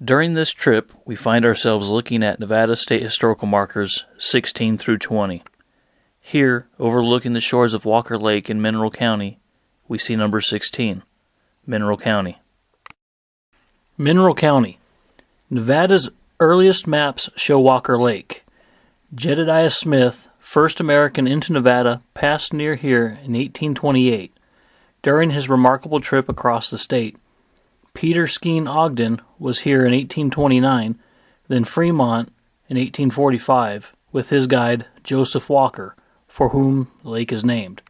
During this trip, we find ourselves looking at Nevada State Historical Markers 16 through 20. Here, overlooking the shores of Walker Lake in Mineral County, we see number 16, Mineral County. Mineral County. Nevada's earliest maps show Walker Lake. Jedediah Smith, first American into Nevada, passed near here in 1828. During his remarkable trip across the state, Peter Skeen Ogden was here in 1829, then Fremont in 1845 with his guide Joseph Walker, for whom the lake is named.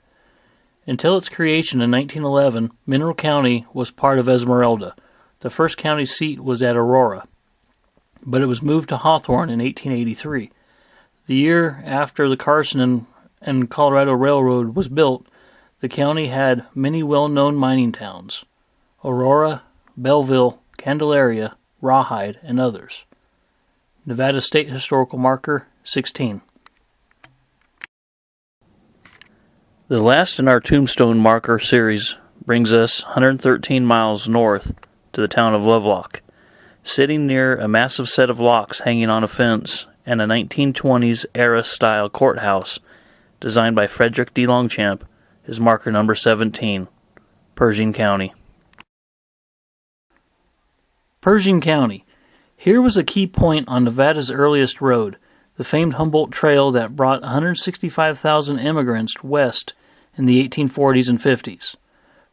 Until its creation in 1911, Mineral County was part of Esmeralda. The first county seat was at Aurora, but it was moved to Hawthorne in 1883. The year after the Carson and Colorado Railroad was built, the county had many well-known mining towns: Aurora, Belleville, Candelaria, Rawhide, and others. Nevada State Historical Marker 16. The last in our Tombstone Marker series brings us 113 miles north to the town of Lovelock. Sitting near a massive set of locks hanging on a fence and a 1920s era style courthouse designed by Frederick D. Longchamp is marker number 17, Pershing County. Pershing County. Here was a key point on Nevada's earliest road, the famed Humboldt Trail that brought 165,000 immigrants west in the 1840s and 50s.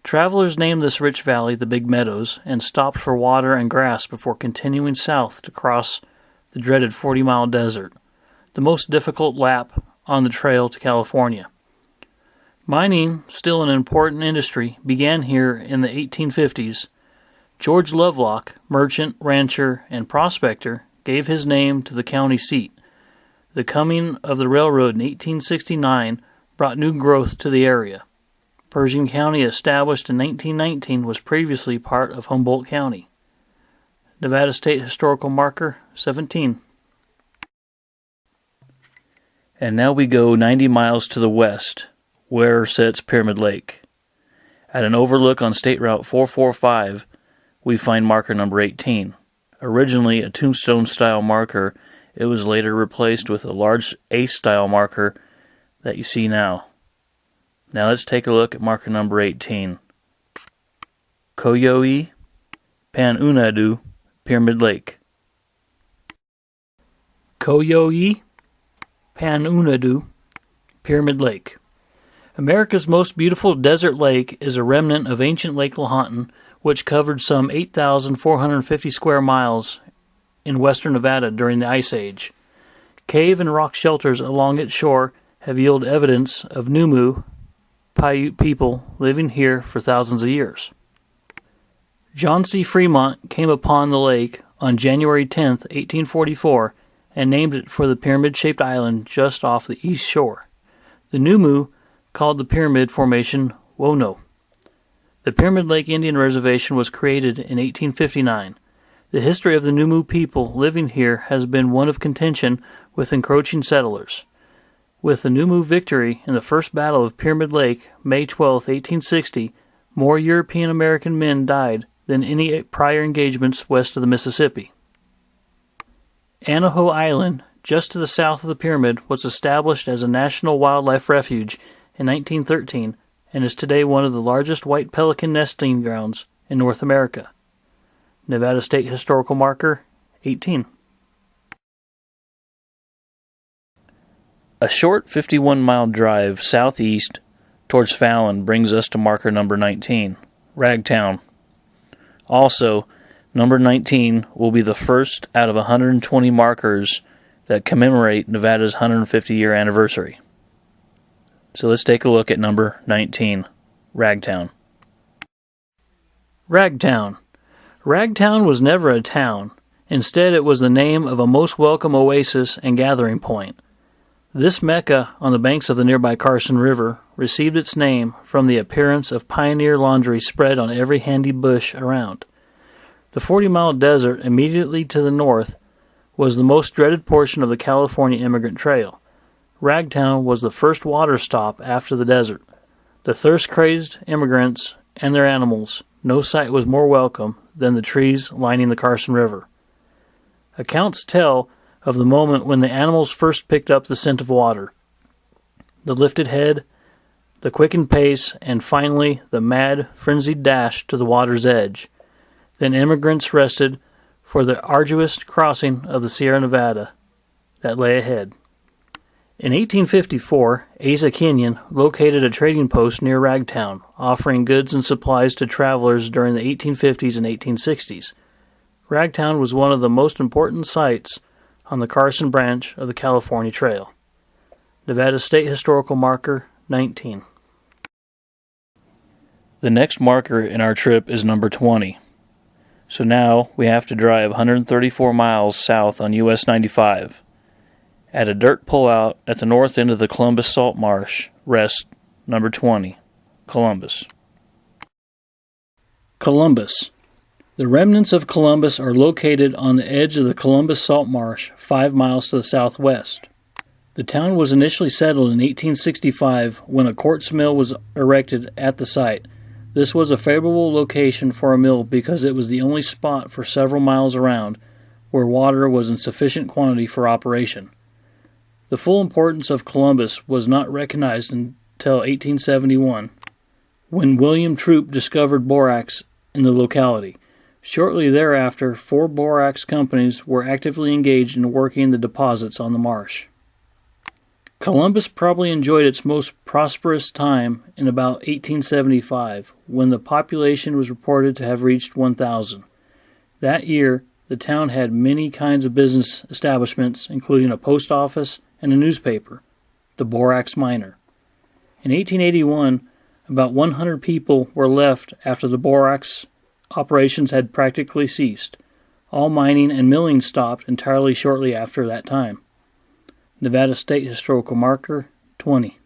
Travelers named this rich valley the Big Meadows and stopped for water and grass before continuing south to cross the dreaded 40-mile desert, the most difficult lap on the trail to California. Mining, still an important industry, began here in the 1850s. George Lovelock, merchant, rancher, and prospector, gave his name to the county seat. The coming of the railroad in 1869 brought new growth to the area. Pershing County, established in 1919, was previously part of Humboldt County. Nevada State Historical Marker 17. And now we go 90 miles to the west, where sits Pyramid Lake. At an overlook on State Route 445, we find marker number 18. Originally a tombstone-style marker, it was later replaced with a large ace-style marker that you see now. Now let's take a look at marker number 18. Koyoi, Panunadu, Pyramid Lake. Koyoi, Panunadu, Pyramid Lake. America's most beautiful desert lake is a remnant of ancient Lake Lahontan, which covered some 8,450 square miles in western Nevada during the Ice Age. Cave and rock shelters along its shore have yielded evidence of Numu, Paiute people living here for thousands of years. John C. Fremont came upon the lake on January 10, 1844, and named it for the pyramid-shaped island just off the east shore. The Numu called the pyramid formation Wono. The Pyramid Lake Indian Reservation was created in 1859. The history of the Numu people living here has been one of contention with encroaching settlers. With the Numu victory in the First Battle of Pyramid Lake, May 12, 1860, more European-American men died than any prior engagements west of the Mississippi. Anaho Island, just to the south of the pyramid, was established as a national wildlife refuge in 1913 and is today one of the largest white pelican nesting grounds in North America. Nevada State Historical Marker 18. A short 51-mile drive southeast towards Fallon brings us to marker number 19, Ragtown. Also, number 19 will be the first out of 120 markers that commemorate Nevada's 150-year anniversary. So let's take a look at number 19, Ragtown. Ragtown. Ragtown was never a town. Instead, it was the name of a most welcome oasis and gathering point. This Mecca on the banks of the nearby Carson River received its name from the appearance of pioneer laundry spread on every handy bush around. The 40-mile desert immediately to the north was the most dreaded portion of the California Immigrant Trail. Ragtown was the first water stop after the desert. The thirst-crazed immigrants and their animals, no sight was more welcome than the trees lining the Carson River. Accounts tell of the moment when the animals first picked up the scent of water. The lifted head, the quickened pace, and finally the mad, frenzied dash to the water's edge. Then immigrants rested for the arduous crossing of the Sierra Nevada that lay ahead. In 1854, Asa Kenyon located a trading post near Ragtown, offering goods and supplies to travelers during the 1850s and 1860s. Ragtown was one of the most important sites on the Carson branch of the California Trail. Nevada State Historical Marker 19. The next marker in our trip is number 20. So now we have to drive 134 miles south on US 95. At a dirt pullout at the north end of the Columbus Salt Marsh rests number 20, Columbus. Columbus. The remnants of Columbus are located on the edge of the Columbus Salt Marsh, 5 miles to the southwest. The town was initially settled in 1865 when a quartz mill was erected at the site. This was a favorable location for a mill because it was the only spot for several miles around where water was in sufficient quantity for operation. The full importance of Columbus was not recognized until 1871, when William Troup discovered borax in the locality. Shortly thereafter, 4 borax companies were actively engaged in working the deposits on the marsh. Columbus probably enjoyed its most prosperous time in about 1875, when the population was reported to have reached 1,000. That year, the town had many kinds of business establishments, including a post office and a newspaper, the Borax Miner. In 1881, about 100 people were left after the borax operations had practically ceased. All mining and milling stopped entirely shortly after that time. Nevada State Historical Marker 20.